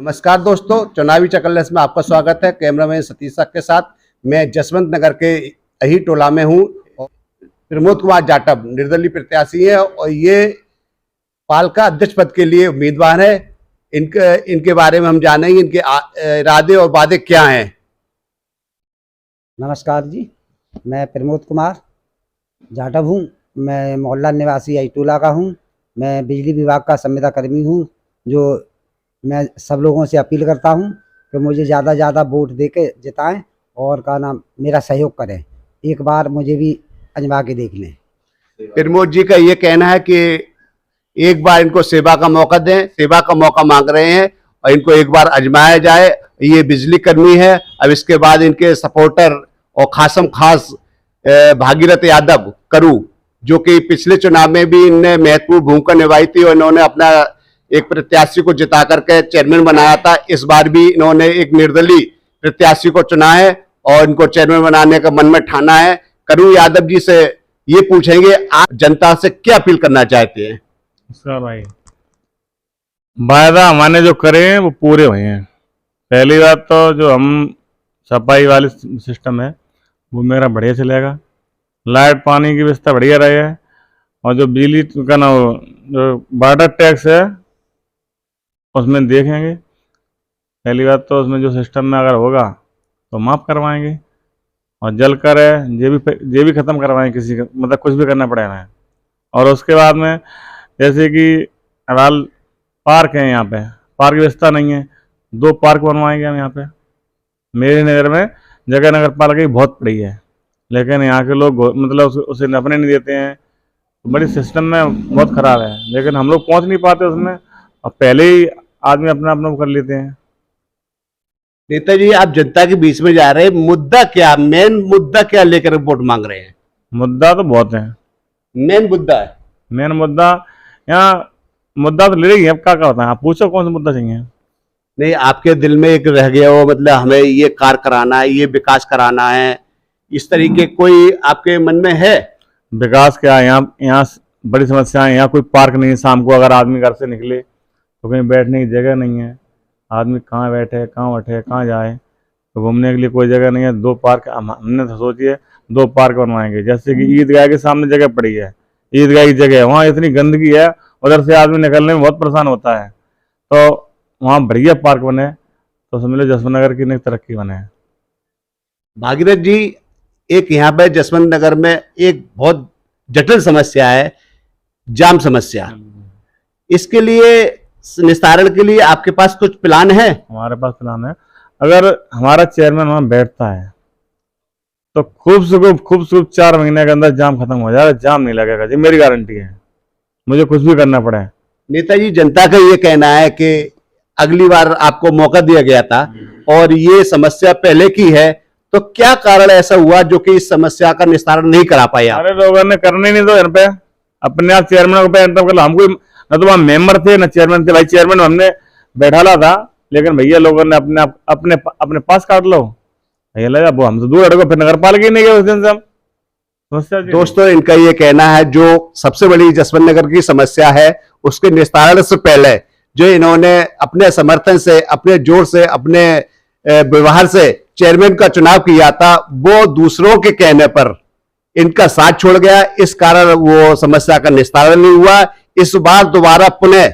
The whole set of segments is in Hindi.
नमस्कार दोस्तों, चुनावी चकल्लस में आपका स्वागत है। कैमरामैन सतीश के साथ मैं जसवंत नगर के अही टोला में हूँ। प्रमोद कुमार जाटव निर्दलीय प्रत्याशी हैं और ये पालिका अध्यक्ष पद के लिए उम्मीदवार है। इनके बारे में हम जानेंगे, इनके इरादे और वादे क्या हैं। नमस्कार जी, मैं प्रमोद कुमार जाटव हूँ। मैं मोहल्ला निवासी अही टोला का हूँ। मैं बिजली विभाग का संविदा कर्मी हूँ। जो मैं सब लोगों से अपील करता हूं कि मुझे ज़्यादा वोट देके जिताएं और का नाम मेरा सहयोग करें। एक बार मुझे भी आजमा के देख लें। प्रमोद जी का ये कहना है कि एक बार इनको सेवा का मौका दें, सेवा का मौका मांग रहे हैं और इनको एक बार आजमाया जाए। ये बिजली कर्मी है। अब इसके बाद इनके सपोर्टर और खासम खास भागीरथ यादव करू, जो कि पिछले चुनाव में भी इनने महत्वपूर्ण भूमिका निभाई थी और इन्होंने अपना एक प्रत्याशी को जिता करके चेयरमैन बनाया था। इस बार भी इन्होंने एक निर्दलीय प्रत्याशी को चुना है और इनको चेयरमैन बनाने का मन में ठाना है। करू यादव जी से ये पूछेंगे, आप जनता से क्या अपील करना चाहते हैं? सर भाई, वायदा हमने जो करे हैं वो पूरे हुए हैं। पहली बात तो जो हम सफाई वाली सिस्टम है वो मेरा बढ़िया चलेगा। लाइट पानी की व्यवस्था बढ़िया रही है और जो बिजली का ना जो वाटर टैक्स है उसमें देखेंगे। पहली बात तो उसमें जो सिस्टम में अगर होगा तो माफ़ करवाएंगे और जल कर है ये भी ख़त्म करवाएंगे। किसी का मतलब कुछ भी करना पड़ेगा। और उसके बाद में जैसे कि अराल पार्क है, यहाँ पे पार्क व्यवस्था नहीं है, 2 पार्क बनवाएंगे हम यहाँ पे। मेरे नगर में जगह नगर पालिका बहुत बड़ी है, लेकिन यहाँ के लोग मतलब उसे अपने नहीं देते हैं। बड़ी सिस्टम में बहुत ख़राब है, लेकिन हम लोग पहुँच नहीं पाते उसमें और पहले ही आदमी अपना कर लेते हैं। नेताजी, आप जनता के बीच में जा रहे हैं, मुद्दा क्या, मेन मुद्दा क्या लेकर वोट मांग रहे हैं? मुद्दा तो बहुत है। मेन मुद्दा है, मेन मुद्दा यहाँ मुद्दा तो ले रही है। अब क्या होता है, आप पूछो कौन सा मुद्दा चाहिए? नहीं, आपके दिल में एक रह गया हो, मतलब हमें ये कार्य कराना है, ये विकास कराना है, इस तरीके कोई आपके मन में है? विकास क्या है, यहाँ बड़ी समस्या है। यहाँ कोई पार्क नहीं है। शाम को अगर आदमी घर से निकले तो कहीं बैठने की जगह नहीं है। आदमी कहाँ बैठे, कहाँ उठे, कहाँ जाए, तो घूमने के लिए कोई जगह नहीं है। 2 पार्क हमने तो सोचिए 2 पार्क बनवाएंगे। जैसे कि ईदगाह के सामने जगह पड़ी है, ईदगाह की जगह, वहाँ इतनी गंदगी है, उधर से आदमी निकलने में बहुत परेशान होता है। तो वहाँ बढ़िया पार्क बने तो समझ लो जसवंत नगर की नई तरक्की बने। भागीरथ जी, एक यहाँ पे जसवंत नगर में एक बहुत जटिल समस्या है, जाम समस्या। इसके लिए निस्तारण के लिए आपके पास कुछ प्लान है? हमारे पास प्लान है। अगर हमारा चेयरमैन वहाँ बैठता है तो खूब से 4 महीने के अंदर जाम खत्म हो जाएगा। जाम नहीं लगेगा जी, मेरी गारंटी है, मुझे कुछ भी करना पड़े। नेताजी, जनता का ये कहना है कि अगली बार आपको मौका दिया गया था और ये समस्या पहले की है, तो क्या कारण ऐसा हुआ जो कि इस समस्या का निस्तारण नहीं करा पाए? अरे लोगों ने करने नहीं दो, पे अपने आप चेयरमैन को हमको न तो वहाँ मेंबर थे न चेयरमैन थे। भाई चेयरमैन हमने बैठाला था, लेकिन भैया लोगों ने अपने पास काट लो। भैया लगा वो हमसे दूर हटो, फिर नगर पालिका ही नहीं गए उस दिन से हम। दोस्तों, इनका ये कहना है जो सबसे बड़ी जसवंत नगर की समस्या है उसके निस्तारण से पहले जो इन्होंने अपने समर्थन से, अपने जोर से, अपने व्यवहार से चेयरमैन का चुनाव किया था, वो दूसरों के कहने पर इनका साथ छोड़ गया। इस कारण वो समस्या का निस्तारण नहीं हुआ। इस बार दोबारा पुनः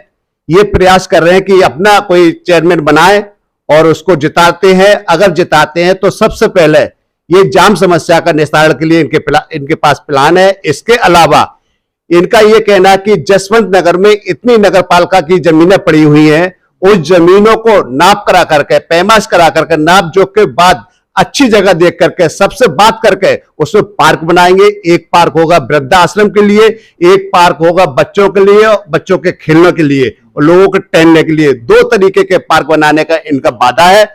ये प्रयास कर रहे हैं कि अपना कोई चेयरमैन बनाए और उसको जिताते हैं। अगर जिताते हैं तो सबसे पहले ये जाम समस्या का निस्तारण के लिए इनके पास प्लान है। इसके अलावा इनका यह कहना है कि जसवंत नगर में इतनी नगर पालिका की जमीनें पड़ी हुई हैं, उस जमीनों को नाप करा करके, पैमाश करा करके, नाप जोख के बाद अच्छी जगह देख करके, सबसे बात करके उसमें पार्क बनाएंगे। एक पार्क होगा वृद्धाश्रम के लिए, एक पार्क होगा बच्चों के लिए, बच्चों के खेलने के लिए और लोगों के टहलने के लिए। 2 तरीके के पार्क बनाने का इनका वादा है।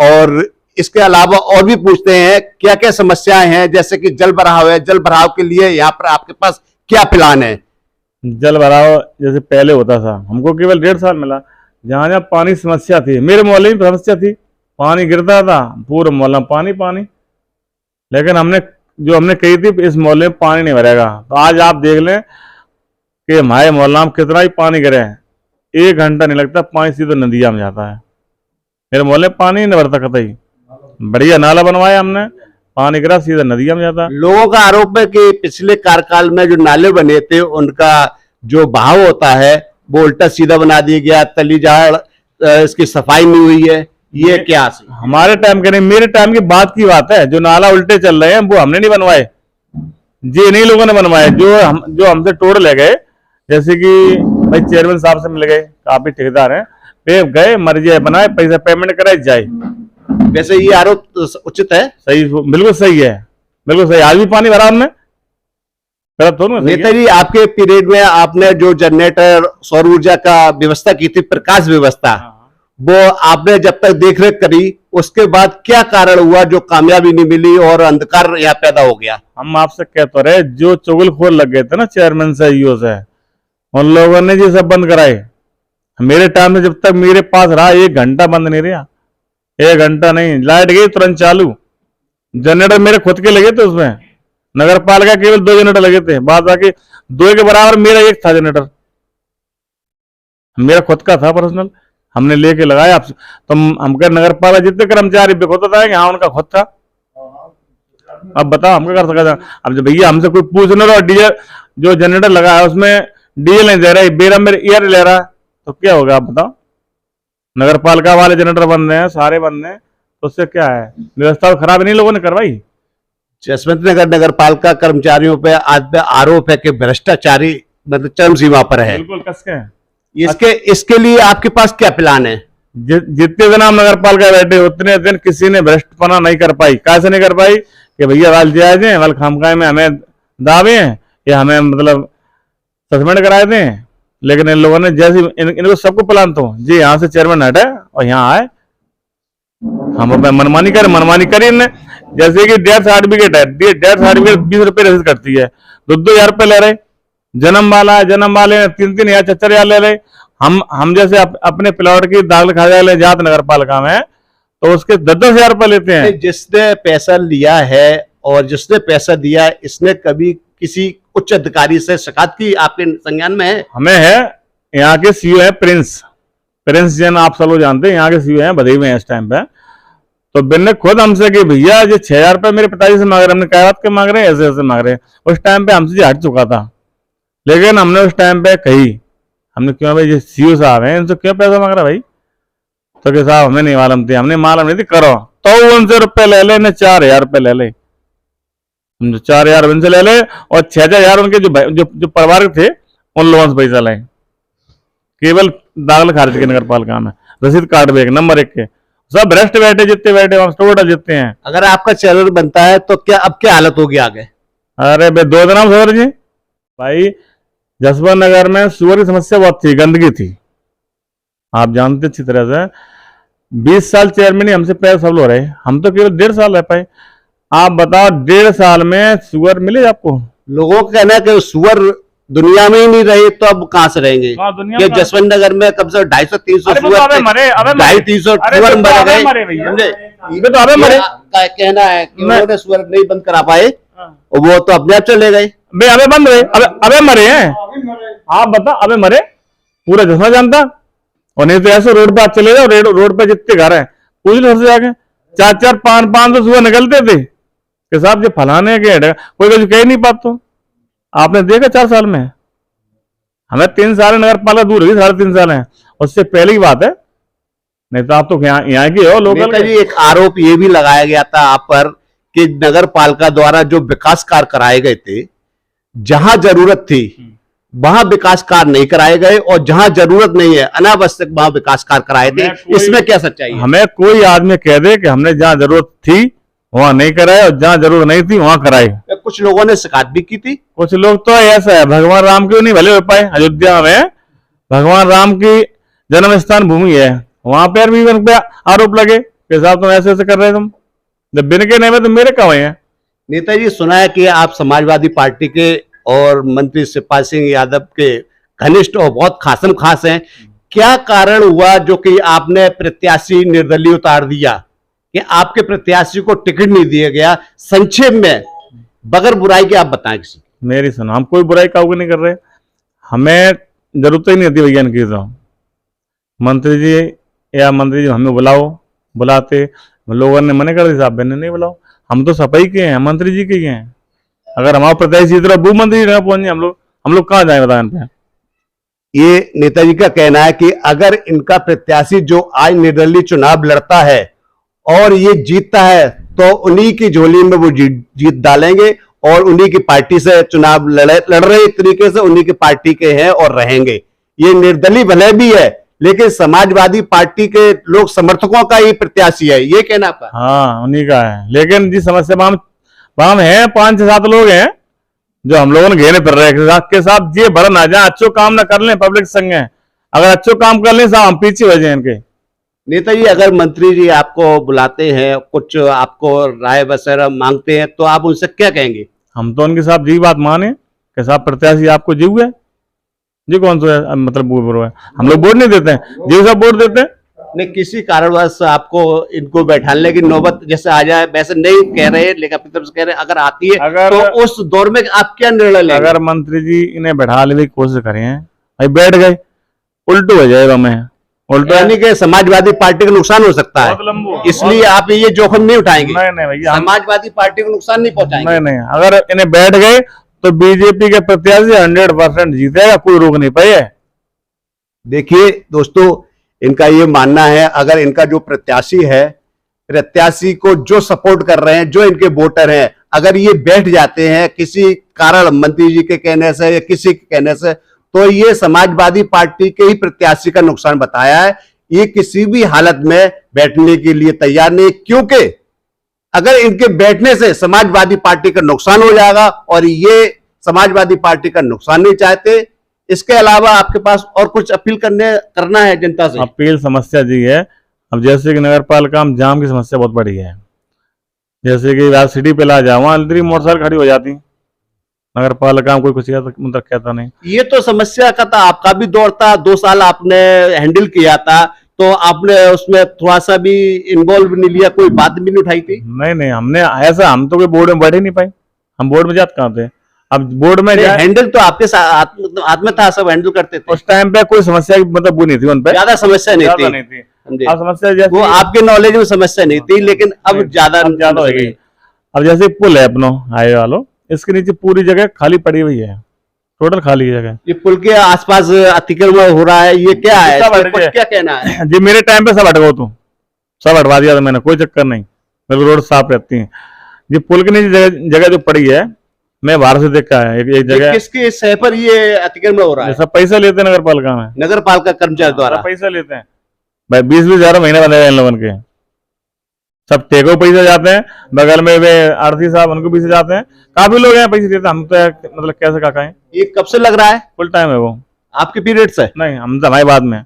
और इसके अलावा और भी पूछते हैं क्या क्या समस्याएं हैं, जैसे कि जल भराव है। जल भराव के लिए यहाँ पर आपके पास क्या प्लान है? जल भराव जैसे पहले होता था, हमको केवल 1.5 साल मिला। जहाँ जहाँ पानी समस्या थी, मेरे मोहल्ले में समस्या थी, पानी गिरता था, पूरे मोहल्ला में पानी। लेकिन हमने कही थी इस मोहल्ले में पानी नहीं भरेगा, तो आज आप देख लें कि हमारे मोहल्ला में कितना ही पानी गिरे, 1 घंटा नहीं लगता, पानी सीधे नदिया में जाता है। मेरे मोहल्ले में पानी नहीं भरता कतई। बढ़िया नाला बनवाया हमने, पानी गिरा सीधा नदिया में जाता। लोगों का आरोप है कि पिछले कार्यकाल में जो नाले बने थे उनका जो बहाव होता है वो उल्टा सीधा बना दिया गया, तली झाड़ इसकी सफाई नहीं हुई है, ये क्या? हमारे टाइम के नहीं, मेरे टाइम की बात की बात है। जो नाला उल्टे चल रहे हैं वो हमने नहीं बनवाए, जी नहीं लोगों ने बनवाए। जो हमसे तोड़ ले गए, जैसे कि भाई चेयरमैन साहब से मिल गए, काफी ठेकेदार हैं, वे गए मर्जी बनाए, पैसा पेमेंट कराए जाए। वैसे ये आरोप उचित है? सही, बिल्कुल सही है, बिल्कुल सही। आज भी पानी भरा हमने, नेताजी आपके पीरियड में आपने जो जनरेटर सौर ऊर्जा का व्यवस्था की थी, प्रकाश व्यवस्था, वो आपने जब तक देखरेख करी, उसके बाद क्या कारण हुआ जो कामयाबी नहीं मिली और अंधकार यहाँ पैदा हो गया? हम आपसे कहते रहे, जो चुगलखोर लग गए थे ना चेयरमैन से, ईओ से, उन लोगों ने ये सब बंद कराए। मेरे टाइम में जब तक मेरे पास रहा 1 घंटा बंद नहीं रहा, 1 घंटा नहीं। लाइट गई तुरंत चालू। जनरेटर मेरे खुद के लगे थे, उसमें नगर पालिका केवल 2 जनरेटर लगे थे, बाद बाकी 2 के बराबर मेरा 1 था जनरेटर, मेरा खुद का था पर्सनल, हमने लेके लगाया। तो हम कह नगर पालिका जितने कर्मचारी बेखुद था कि हाँ उनका खुद था। अब बताओ हम क्या कर सकते हैं? अब जब भैया हमसे कोई पूछ ना रहा, डीजल जो जनरेटर लगा है उसमें डीजल नहीं दे रहा है, बेरा मेरे एयर ले रहा है, तो क्या होगा आप बताओ? नगर पालिका वाले जनरेटर बन रहे हैं, सारे बन रहे हैं, तो उससे क्या है? व्यवस्था तो खराब नहीं लोगों ने करवाई। जसवंत नगर नगर पालिका कर्मचारियों पे आज आरोप है कि भ्रष्टाचारी मतलब चरम सीमा पर है। बिल्कुल कसके हैं। इसके लिए आपके पास क्या प्लान है? जितने दिन हम नगर पालिका बैठे उतने दिन किसी ने भ्रष्टपना नहीं कर पाई। कैसे नहीं कर पाई? कि भैया वाल जायज है, वाल खामखाए में हमें दावे हैं या हमें मतलब सस्पेंड कराए थे। लेकिन इन लोगों ने जैसे इनको सबको प्लान तो जी यहाँ से चेयरमैन हटे और यहाँ आए, हम मनमानी करी इनने। जैसे कि डेथ सर्टिफिकेट है, डेथ सर्टिफिकेट 20 रुपये रसीद करती है, 2-2 हजार रुपये ले रहे। जन्म वाले 3-3 हजार 4-4 हजार ले रहे। हम जैसे अपने प्लॉट की दाखिल खारिज जात नगर पालिका में, तो उसके 10-10 हजार रुपये लेते हैं। जिसने पैसा लिया है और जिसने पैसा दिया, इसने कभी किसी उच्च अधिकारी से शिकायत की आपके संज्ञान में है? हमें है, यहाँ के सीईओ है प्रिंस जैन, आप सब लोग जानते हैं, यहाँ के सीईओ हैं, बधे हुए हैं इस टाइम पे। तो बिन ने खुद हमसे कि भैया ये 6,000 रुपये मेरे पिताजी से मांग रहे हैं। हमने क्या बात के मांग रहे हैं? ऐसे ऐसे मांग रहे हैं। उस टाइम पे हमसे हट चुका था, लेकिन हमने उस टाइम पे कही, हमने क्यों भाई ये सीईओ साहब हैं, इनसे क्यों पैसा मांग रहा भाई? तो कि साहब हमें नहीं मालूम थी, हमने मालूम नहीं थी, करो तो उनसे रुपये ले ले, 4,000 रुपये ले ले, 4,000 उनसे ले ले और 6,000 उनके जो परिवार थे उन लोगों से पैसा लाए। केवल दाखिल खारिज के नगर पालिका में रसीद कार्ड भी नंबर 1 के, सब भ्रष्ट बैठे जितने बैठे टोटल जितने हैं। अगर आपका चैनल बनता है तो क्या अब क्या हालत होगी आगे? अरे भाई 2 दिन सर जी, भाई जसवंत नगर में सुअर की समस्या बहुत थी, गंदगी थी, आप जानते अच्छी तरह से। 20 साल चेयरमैन हमसे पैसे सब हो रहे, हम तो केवल 1.5 साल रह पाए। आप बताओ 1.5 साल में सुअर मिले आपको? लोगों का कहना है कि सुअर दुनिया में ही नहीं रहे, तो अब कहां से रहेंगे? कि जसवंत नगर में कम से कम 250-300 सुअर, 250-300 सुअर मर गए। कहना है कि उन्होंने सुअर नहीं बंद करा पाए, वो तो अपने आप चले गए। अबे बंद रहे, अबे मरे हैं। आप बताओ, अबे मरे पूरा जसवंत जानता। और नहीं तो ऐसे रोड पे आप चले जाओ, रोड पे जितने घर हैं पूछ लो सबसे जाके, 4-4, 5-5 सुअर निकलते थे कि साहब जो फलाने के कोई कुछ कह नहीं पाता। आपने देखा 4 साल में? हमें 3 साल नगर पालिका दूर हुई, 3.5 साल है, उससे पहले की बात है। नहीं तो आप तो यहाँ के हो लोकल। एक आरोप ये भी लगाया गया था आप पर कि नगर पालिका द्वारा जो विकास कार्य कराए गए थे, जहां जरूरत थी वहां विकास कार्य नहीं कराए गए और जहां जरूरत नहीं है अनावश्यक वहां विकास कार्य कराए थे। इसमें क्या सच्चाई है? हमें कोई आदमी कह दे कि हमने जहां जरूरत थी वहां नहीं कराए और जहां जरूरत नहीं थी वहां कराए। कुछ लोगों ने शिकायत भी की थी। कुछ लोग तो ऐसा है, भगवान राम क्यों नहीं भले हो पाए? अयोध्या में भगवान राम की जन्म स्थान भूमि है, वहां पर भी उन पे आरोप लगे कि साहब तुम ऐसे ऐसे कर रहे, तुम जब बिन के नहीं में तो मेरे कहाँ हैं? नेताजी, सुना है कि आप समाजवादी पार्टी के और मंत्री शिवपाल सिंह यादव के घनिष्ठ और बहुत खासम खास हैं। क्या कारण हुआ जो कि आपने प्रत्याशी निर्दलीय उतार दिया, कि आपके प्रत्याशी को टिकट नहीं दिया गया? संक्षेप में बगैर बुराई के आप बताएं किसी। मेरी सुनो, हम कोई बुराई काबू नहीं कर रहे, हमें जरूरत ही नहीं होती भैया इनकी। तो मंत्री जी या मंत्री जी हमें बुलाओ, बुलाते लोगों ने मना कर दिया, साहब मैंने नहीं बुलाओ, हम तो सफाई के हैं, मंत्री जी के ही हैं। अगर हमारे प्रत्याशी तरफ वो मंत्री जी पहुंचे, हम लोग कहाँ जाए बताएं पे। ये नेताजी का कहना है कि अगर इनका प्रत्याशी जो आज निर्दलीय चुनाव लड़ता है और ये जीतता है तो उन्हीं की झोली में वो जीत डालेंगे और उन्हीं की पार्टी से चुनाव लड़ रहे, एक तरीके से उन्हीं की पार्टी के हैं और रहेंगे। ये निर्दलीय भले भी है लेकिन समाजवादी पार्टी के लोग समर्थकों का ही प्रत्याशी है, ये कहना आपका? हाँ उन्हीं का है, लेकिन जिस समस्या हम हैं 5-7 लोग हैं जो हम लोगों ने घेरे फिर रहे के साथ ये भर ना जाए, अच्छो काम ना कर लें, पब्लिक संग है, अगर अच्छो काम कर लें साहब हम पीछे हो जाए इनके। नेताजी अगर मंत्री जी आपको बुलाते हैं, कुछ आपको राय वगैरह मांगते हैं तो आप उनसे क्या कहेंगे? हम तो उनके साथ जी बात माने कि साहब प्रत्याशी आपको जीव है जी, कौन सा मतलब वो है, हम लोग वोट नहीं देते हैं, जी सब वोट देते हैं। नहीं, किसी कारणवश आपको इनको बैठाने की नौबत जैसे आ जाए, वैसे नहीं कह रहे लेकिन अपनी तरफ से कह रहे अगर आती है तो उस दौर में आप क्या निर्णय लेंगे? अगर मंत्री जी इन्हें बैठा लेने की कोशिश करें, भाई बैठ गए, उल्टू हो जाएगा, मैं उल्टा यानी कि समाजवादी पार्टी को नुकसान हो सकता है, इसलिए आप ये जोखिम नहीं उठाएंगे? नहीं भैया, समाजवादी पार्टी को नुकसान नहीं पहुंचाएंगे? नहीं, अगर इन्हें बैठ गए तो बीजेपी के प्रत्याशी 100% जीतेगा, कोई रोक नहीं पाए। देखिए दोस्तों, इनका ये मानना है अगर इनका जो प्रत्याशी है, प्रत्याशी को जो सपोर्ट कर रहे हैं, जो इनके वोटर हैं, अगर ये बैठ जाते हैं किसी कारण, मंत्री जी के कहने से या किसी के कहने से, तो ये समाजवादी पार्टी के ही प्रत्याशी का नुकसान बताया है। ये किसी भी हालत में बैठने के लिए तैयार नहीं, क्योंकि अगर इनके बैठने से समाजवादी पार्टी का नुकसान हो जाएगा और ये समाजवादी पार्टी का नुकसान नहीं चाहते। इसके अलावा आपके पास और कुछ अपील करना है जनता से? अपील समस्या जी है, अब जैसे कि नगर पालिका में जाम की समस्या बहुत बड़ी है, जैसे कि आप सिटी पे ला जाओ, वहां मोटरसाइकिल खड़ी हो जाती, नगर पालिका में कोई कुछ मतलब कहता नहीं। ये तो समस्या का था, आपका भी दौर था, 2 साल आपने हैंडल किया था, तो आपने उसमें थोड़ा सा भी इन्वॉल्व नहीं लिया, कोई बात भी नहीं उठाई थी? नहीं, हमने ऐसा, हम तो कोई बोर्ड में बैठे नहीं पाए, हम बोर्ड में जाते कहाँ थे, अब बोर्ड में हैंडल तो आपके हाथ में था, सब हैंडल करते थे उस टाइम पे, कोई समस्या मतलब वो नहीं थी, उन पे ज्यादा समस्या नहीं थी। अब समस्या वो आपके नॉलेज में समस्या नहीं थी, लेकिन अब ज्यादा हो गई। अब जैसे पुल है अपनो हाईवे वालों, इसके नीचे पूरी जगह खाली पड़ी हुई है, टोटल खाली जगह। ये पुल के आसपास अतिक्रमण हो रहा है, ये क्या है, कुछ क्या कहना है? जी मेरे टाइम पे सब हट गो, तो सब हटवा दिया था मैंने, कोई चक्कर नहीं, बिल्कुल रोड साफ रहती है। जी पुल के नीचे जगह जो पड़ी है, मैं बाहर से देखा है, एक जगह किसके सह पर ये अतिक्रमण हो रहा है? सब पैसा लेते हैं नगर पालिका में, नगर पालिका कर्मचारी द्वारा पैसा लेते हैं भाई, 20-20 हजार महीने बने इन लोगों के, सब टेको पैसे जाते हैं, बगल में वे आरती साहब उनको पैसे जाते हैं, काफी लोग हैं पैसे देते हैं। हम तो मतलब कैसे काका है? ये कब से लग रहा है? फुल टाइम है वो। आपके पीरियड से? नहीं, हम तो हमारे बाद में,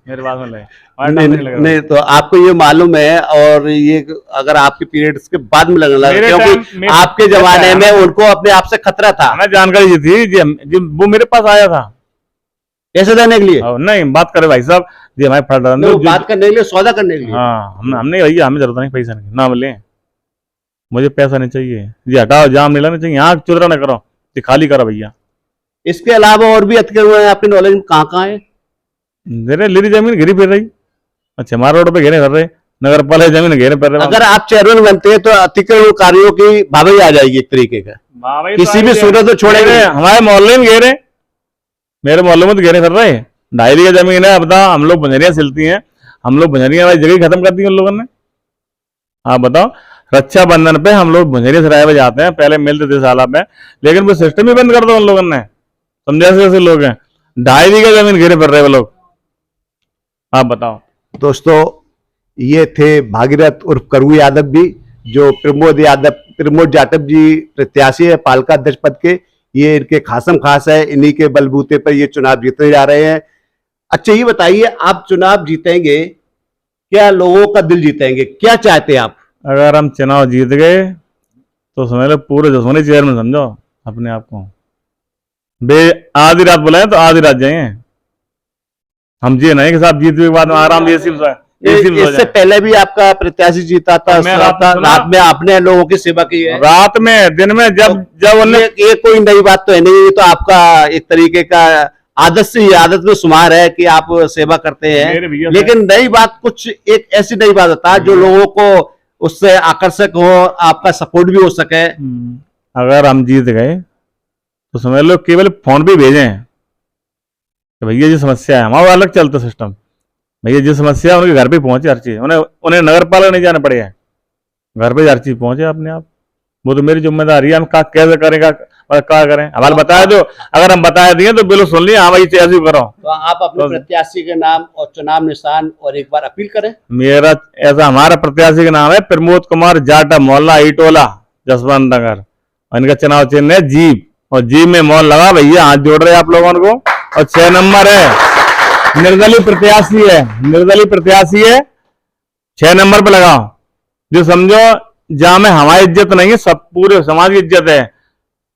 मेरे बाद में लगे नहीं, तो आपको ये मालूम है, और ये अगर आपके पीरियड्स के बाद में लगने लगा, क्योंकि आपके जमाने में उनको अपने आप से खतरा था, हमें जानकारी थी जी, वो मेरे पास आया था पैसे देने के लिए। नहीं बात करे भाई साहब जी, हमारे फट बात करने के लिए, सौदा करने के लिए। हाँ, हमने भैया हमें जरूरत नहीं पैसा नहीं, ना बोले मुझे पैसा नहीं चाहिए जी, हटाओ, जाम नहीं लगना चाहिए, यहाँ चुदरा ना करो जी, खाली करो भैया। इसके अलावा और भी अतिक्रमण आपके नॉलेज में कहाँ है? लिरी जमीन घिरी फिर रही, अच्छा हमारे रोड पे घेरे फिर रहे, नगर पालिका जमीन घेरे फिर रहे। अगर आप चेयरमैन बनते हैं तो अतिक्रमणकारियों की भाभी आ जाएगी एक तरीके का, किसी भी सूरत तो छोड़ेंगे। हमारे मोहल्ले में घेरे, मेरे मोहल्ले में तो घेरे फिर रहे, 2.5 बीघा जमीन है, अब बताओ हम लोग बंजरियां सिलती हैं, हम लोग बंजरियां वाली जगह खत्म कर दी उन लोगों ने। आप बताओ, रक्षाबंधन पे हम लोग बंजरिया सराय में जाते हैं, पहले मिलते थे साला में, लेकिन वो सिस्टम ही बंद कर दो उन लोगों ने, समझे कैसे लोग हैं, 2.5 बीघा जमीन घेरे फिर रहे वो लोग। आप बताओ दोस्तों, ये थे भागीरथ उर्फ करू यादव भी, जो प्रमोद जाटव जी प्रत्याशी है पालिका अध्यक्ष पद के। ये इनके खासम खास है, इन्हीं के बलबूते पर ये चुनाव जीतने जा रहे हैं। अच्छा ये बताइए, आप चुनाव जीतेंगे, क्या लोगों का दिल जीतेंगे, क्या चाहते हैं आप? अगर हम चुनाव जीत गए तो समझ लो पूरे दुश्मनी चेयरमैन समझो अपने आप को, आधी रात बुलाए तो आधी रात जाए, हम जी नहीं कि साहब जीत के बाद में आराम इससे पहले भी आपका प्रत्याशी जीता था, रात में आपने लोगों की सेवा की है? रात में, दिन में, जब ये कोई नई बात तो है नहीं, ये तो आपका एक तरीके का आदत से ही आदत में शुमार है कि आप सेवा करते मेरे हैं, भैया लेकिन नई बात कुछ एक ऐसी नई बात बता जो लोगों को उससे आकर्षक हो, आपका सपोर्ट भी हो सके। अगर हम जीत गए तो समझ लो केवल फोन भी भेजे कि भैया ये समस्या है, हमारा अलग चलता सिस्टम। भैया जो समस्या है उनके घर पे पहुंचे हर चीज, उन्हें नगर पालिका नहीं जाना पड़ेगा, घर पे हर चीज पहुंचे अपने आप। वो तो मेरी जिम्मेदारी है, हम कैसे करेगा और क्या करें, हमारे बताया दो, अगर हम बता दिए तो बिल्कुल सुन लिए, हाँ भाई ऐसे करो। तो आप अपने प्रत्याशी के नाम और चुनाव निशान और एक बार अपील करें। मेरा ऐसा, हमारा प्रत्याशी का नाम है प्रमोद कुमार जाटव, मोहल्ला ईटोला, जसवंत नगर। इनका चुनाव चिन्ह है जीप, और जीप में मोहर लगा भैया, हाथ जोड़ रहे आप लोगों को। और 6 नंबर है, निर्दलीय प्रत्याशी है, निर्दलीय प्रत्याशी है, 6 नंबर पे लगाओ। जो समझो जहां में हमारी इज्जत नहीं है, सब पूरे समाज की इज्जत है।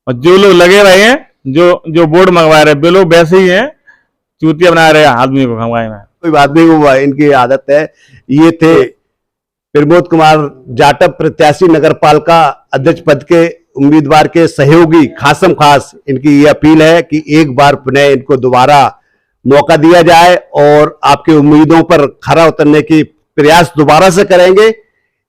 और जो लोग लगे रहे हैं, जो बोर्ड मंगवा रहे वे लोग वैसे ही हैं, चूतिया बना रहे आदमी को खंगवाए में। कोई बात नहीं, वो इनकी आदत है। ये थे प्रमोद कुमार जाटव, प्रत्याशी नगर पालिका अध्यक्ष पद के उम्मीदवार के सहयोगी खासम खास। इनकी ये अपील है कि एक बार पुनः इनको दोबारा मौका दिया जाए और आपकी उम्मीदों पर खरा उतरने की प्रयास दोबारा से करेंगे।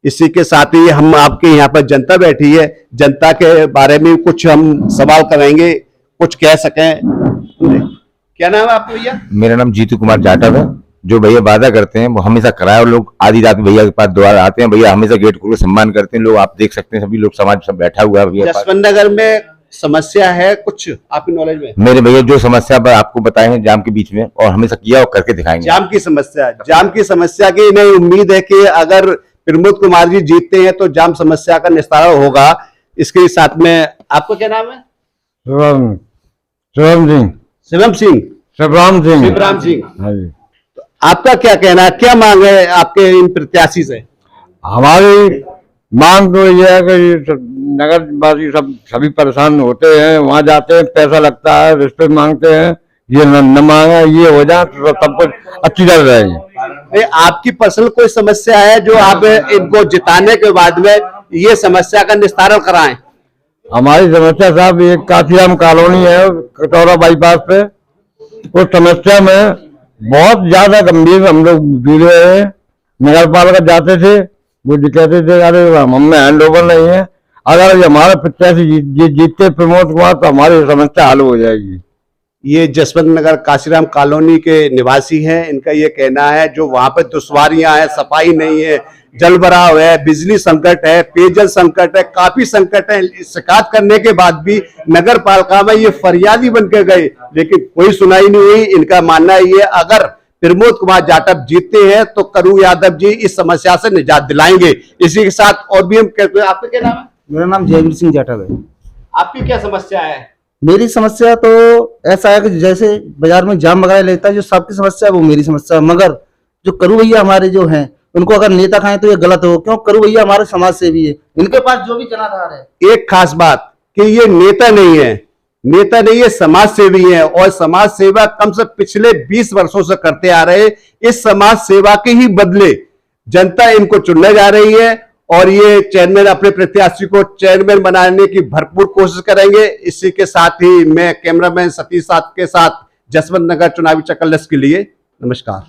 इसी के साथ ही हम आपके यहाँ पर जनता बैठी है, जनता के बारे में कुछ हम सवाल करेंगे, कुछ कह सकें। क्या नाम है आपका भैया? मेरा नाम जीतू कुमार जाटव है। जो भैया वादा करते हैं वो हमेशा कराए, और लोग आधी रात में भैया के पास दोबारा आते हैं। भैया हमेशा गेट खोल के सम्मान करते हैं लोग, आप देख सकते हैं, सभी लोग समाज सब बैठा हुआ है भैया। जसवंत नगर में समस्या है कुछ आपकी नॉलेज में? मेरे भैया जो समस्या पर आपको बताए हैं जाम के बीच में, और हमेशा किया और करके दिखाएंगे। जाम की समस्या की इन्हें उम्मीद है कि अगर प्रमोद कुमार जी जीतते हैं तो जाम समस्या का निस्तारण होगा। इसके साथ में आपका क्या नाम है? शिवराम सिंह। शिवम सिंह। शिवराम सिंह। शिवराम सिंह। हाँ जी। तो आपका क्या कहना है, क्या मांग है आपके इन प्रत्याशी से? हमारी मांग तो ये है कि नगर वासी सभी परेशान होते हैं, वहां जाते हैं, पैसा लगता है, रिश्वत मांगते हैं, ये न मांगे, ये हो जाए तो सब कुछ अच्छी तरह रहेगी। आपकी पर्सनल कोई समस्या है जो आप इनको जिताने के बाद में ये समस्या का निस्तारण कराएं? हमारी समस्या साहब ये काशीराम कॉलोनी है कटौरा बाईपास पे, उस समस्या में बहुत ज्यादा गंभीर हम लोग जुड़े हैं। नगर पालिका जाते थे, वो कहते थे अरे हमें हैंड ओवर नहीं है। अगर हमारा प्रत्याशी जीतते प्रमोद कुमार तो हमारी समस्या हल हो जाएगी। ये जसवंत नगर काशीराम कॉलोनी के निवासी हैं। इनका ये कहना है जो वहां पर दुश्वारियां हैं, सफाई नहीं है, जल भराव है, बिजली संकट है, पेयजल संकट है, काफी संकट है। शिकायत करने के बाद भी नगर पालिका में ये फरियादी बन के गए, लेकिन कोई सुनाई नहीं हुई। इनका मानना ये अगर प्रमोद कुमार जाटव जीतते हैं तो करू यादव जी इस समस्या से निजात दिलाएंगे। इसी के साथ और भी हम कहते हैं, आपका क्या नाम है? मेरा नाम जयवीर सिंह जाटव है। आपकी क्या समस्या है? मेरी समस्या तो ऐसा है कि जैसे बाजार में जाम वगैरह लेता है, जो सबकी समस्या है वो मेरी समस्या है। मगर जो करू भैया हमारे जो हैं, उनको अगर नेता खाएं तो ये गलत हो, क्यों? करू भैया हमारे समाज सेवी है, इनके पास जो भी जनाधार है। एक खास बात कि ये नेता नहीं है, नेता नहीं है, समाज सेवी है, और समाज सेवा कम से पिछले 20 वर्षों से करते आ रहे। इस समाज सेवा के ही बदले जनता इनको चुनने जा रही है, और ये चेयरमैन अपने प्रत्याशी को चेयरमैन बनाने की भरपूर कोशिश करेंगे। इसी के साथ ही मैं कैमरामैन सतीश साथ के साथ जसवंत नगर चुनावी चक्कर के लिए नमस्कार।